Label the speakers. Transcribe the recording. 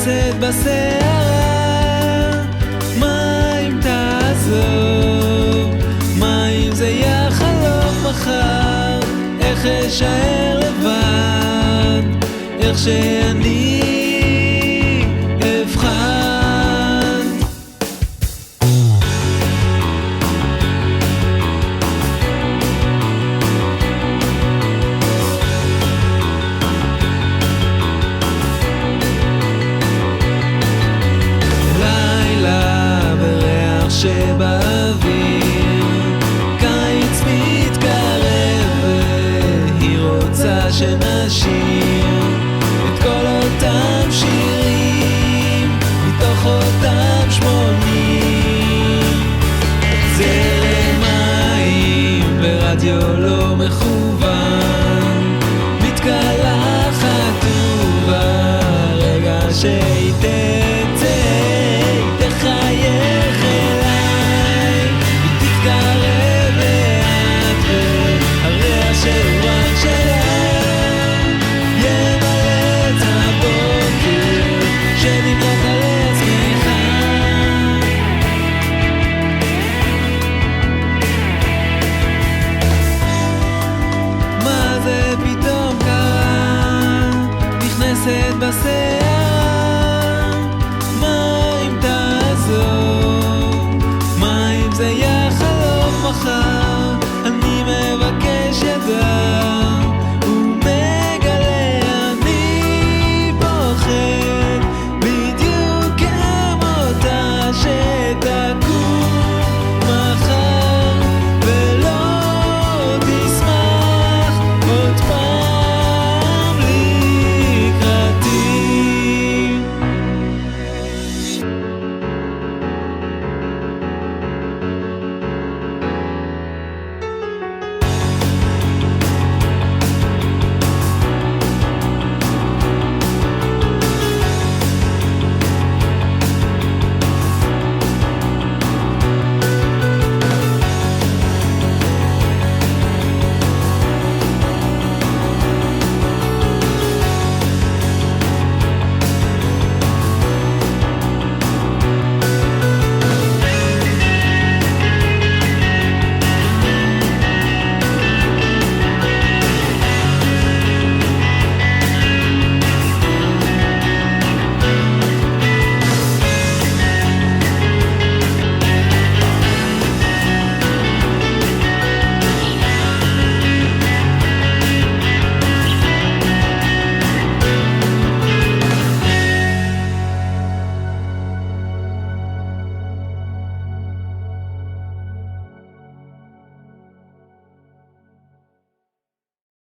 Speaker 1: נכנסת בסערה. מה אם תעזוב? מה אם זה יחלוף מחר? איך אשאר לבד? איך שאני אבחן? לילה בריח שבאוויר, קיץ מתקרב והיא רוצה שנשיר את כל אותם שירים מתוך אותם 80. זרם מים ברדיו לא מכוון, מתקלחת וברגע שהיא תצא תחייך אליי, היא תתקרב לאט והריח שהוא רק שלה ימלא את הבוקר שנמלאת על עצמך. מה זה פתאום קרה? נכנסת בסערה. מה אם תעזוב? מה אם זה יחלוף מחר? אני מבקש ידה.